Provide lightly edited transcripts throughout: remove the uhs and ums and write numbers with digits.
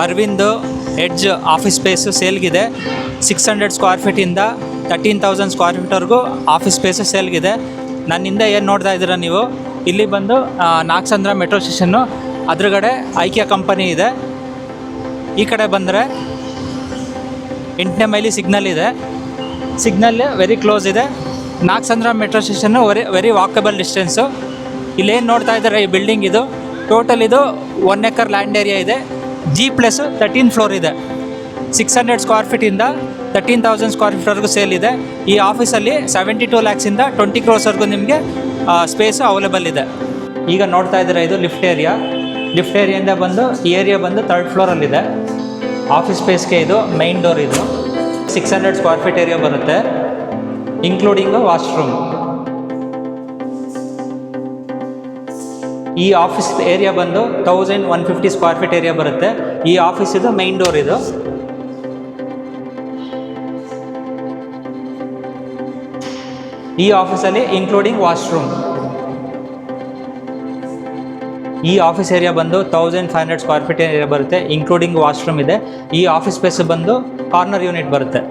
Arvind Edge office space ಸೇಲ್ಗಿದೆ. 600 square ಫೀಟಿಂದ 13,000 square ಫೀಟ್ವರೆಗೂ ಆಫೀಸ್ ಸ್ಪೇಸು ಸೇಲ್ಗಿದೆ. ನನ್ನ ಹಿಂದೆ ಏನು ನೋಡ್ತಾ ಇದ್ದೀರಾ ನೀವು, ಇಲ್ಲಿ ಬಂದು ನಾಗಸಂದ್ರ ಮೆಟ್ರೋ ಸ್ಟೇಷನ್ನು, ಅದ್ರಗಡೆ ಐಕ್ಯ ಕಂಪನಿ ಇದೆ. ಈ ಕಡೆ ಬಂದರೆ 8ನೇ ಮೈಲಿ ಸಿಗ್ನಲ್ ಇದೆ. ಸಿಗ್ನಲ್ ವೆರಿ ಕ್ಲೋಸ್ ಇದೆ. Nagasandra metro station very walkable distance. ಇಲ್ಲೇನು ನೋಡ್ತಾ ಇದ್ದಾರೆ ಈ ಬಿಲ್ಡಿಂಗ್, ಇದು ಟೋಟಲ್ ಇದು 1 ಎಕರ್ ಲ್ಯಾಂಡ್ ಏರಿಯಾ ಇದೆ. G+ 13 ಫ್ಲೋರ್ ಇದೆ. 600 ಸ್ಕ್ವೇರ್ ಫೀಟಿಂದ 13,000 ಸ್ಕ್ವೇರ್ ಫೀಟ್ವರೆಗೂ ಸೇಲ್ ಇದೆ. ಈ ಆಫೀಸಲ್ಲಿ 72 ಲ್ಯಾಕ್ಸಿಂದ 20 ಕ್ರೋರ್ಸ್ವರೆಗೂ ನಿಮಗೆ ಸ್ಪೇಸು ಅವೈಲೇಬಲ್ ಇದೆ. ಈಗ ನೋಡ್ತಾ ಇದ್ದೀರಾ ಇದು ಲಿಫ್ಟ್ ಏರಿಯಾ. ಲಿಫ್ಟ್ ಏರಿಯಿಂದ ಬಂದು ಈ ಏರಿಯಾ ಬಂದು 3rd ಫ್ಲೋರಲ್ಲಿದೆ. ಆಫೀಸ್ ಸ್ಪೇಸ್ಗೆ ಇದು ಮೈನ್ ಡೋರ್. ಇದು 600 ಸ್ಕ್ವೇರ್ ಫೀಟ್ ಏರಿಯಾ ಬರುತ್ತೆ, ಇನ್ಕ್ಲೂಡಿಂಗು ವಾಶ್ರೂಮ್. ಈ ಆಫೀಸ್ ಏರಿಯಾ ಬಂದು 1150 ಸ್ಕ್ವೇರ್ ಫೀಟ್ ಏರಿಯಾ ಬರುತ್ತೆ. ಈ ಆಫೀಸ್ ಇದು ಮೈನ್ ಡೋರ್. ಇದು ಈ ಆಫೀಸಲ್ಲಿ ಇನ್ಕ್ಲೂಡಿಂಗ್ ವಾಶ್ರೂಮ್. ಈ ಆಫೀಸ್ ಏರಿಯಾ ಬಂದು 1500 ಸ್ಕ್ವೇರ್ ಫೀಟ್ ಏರಿಯಾ ಬರುತ್ತೆ, ಇನ್ಕ್ಲೂಡಿಂಗ್ ವಾಶ್ರೂಮ್ ಇದೆ. ಈ ಆಫೀಸ್ ಸ್ಪೇಸ್ ಬಂದು ಕಾರ್ನರ್ ಯೂನಿಟ್ ಬರುತ್ತೆ.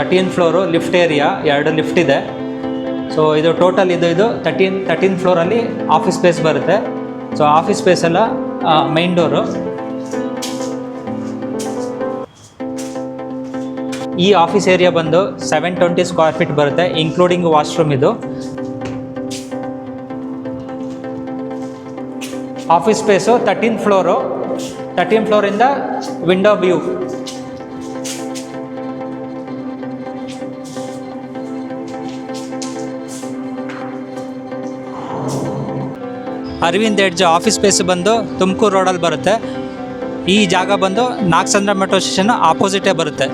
Thirteen floor lift area, 2 lift ಇದೆ. ಸೊ ಇದು ಟೋಟಲ್ ಇದು 13 ಫ್ಲೋರಲ್ಲಿ ಆಫೀಸ್ ಸ್ಪೇಸ್ ಬರುತ್ತೆ. ಸೊ ಆಫೀಸ್ ಸ್ಪೇಸ್ ಎಲ್ಲ ಮೈನ್ ಡೋರು. ಈ ಆಫೀಸ್ ಏರಿಯಾ ಬಂದು 720 ಸ್ಕ್ವೇರ್ ಫೀಟ್ ಬರುತ್ತೆ, ಇನ್ಕ್ಲೂಡಿಂಗ್ ವಾಶ್ರೂಮ್. ಇದು ಆಫೀಸ್ ಸ್ಪೇಸು 13 ಫ್ಲೋರು. 13 ಫ್ಲೋರಿಂದ window view. Arvind Edge office space ಬಂದು ತುಮಕೂರು ರೋಡಲ್ಲಿ ಬರುತ್ತೆ. ಈ ಜಾಗ ಬಂದು ನಾಗಸಂದ್ರ ಮೆಟ್ರೋ ಸ್ಟೇಷನ್ ಆಪೋಸಿಟೇ ಬರುತ್ತೆ.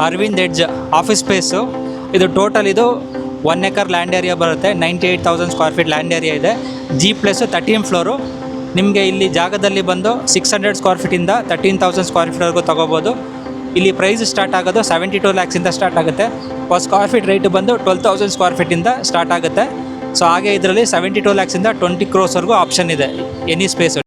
ಅರವಿಂದ್ ಎಡ್ಜ್ ಆಫೀಸ್ ಸ್ಪೇಸು ಇದು ಟೋಟಲ್ ಇದು 1 ಎಕರ್ ಲ್ಯಾಂಡ್ ಏರಿಯಾ ಬರುತ್ತೆ. 98,000 ಸ್ಕ್ವೇರ್ ಫೀಟ್ ಲ್ಯಾಂಡ್ ಏರಿಯಾ ಇದೆ. G+ 13 floor. ನಿಮಗೆ ಇಲ್ಲಿ ಜಾಗದಲ್ಲಿ ಬಂದು 600 ಸ್ಕ್ವೇರ್ ಫೀಟಿಂದ 13,000 ಸ್ಕ್ವೇರ್ ಫೀಟ್ವರೆಗೂ ತೊಗೋಬೋದು. ಇಲ್ಲಿ ಪ್ರೈಸ್ ಸ್ಟಾರ್ಟ್ ಆಗೋದು 72 ಲ್ಯಾಕ್ಸಿಂದ ಸ್ಟಾರ್ಟ್ ಆಗುತ್ತೆ. ಪರ್ ಸ್ಕ್ವೇರ್ ಫೀಟ್ ರೇಟ್ ಬಂದು 12,000 ಸ್ಕ್ವೇರ್ ಫೀಟಿಂದ ಸ್ಟಾರ್ಟ್ ಆಗುತ್ತೆ. ಸೊ ಹಾಗೆ ಇದರಲ್ಲಿ 72 ಲ್ಯಾಕ್ಸಿಂದ 20 ಕ್ರೋರ್ಸ್ವರೆಗೂ ಆಪ್ಷನ್ ಇದೆ ಎನಿ ಸ್ಪೇಸ್.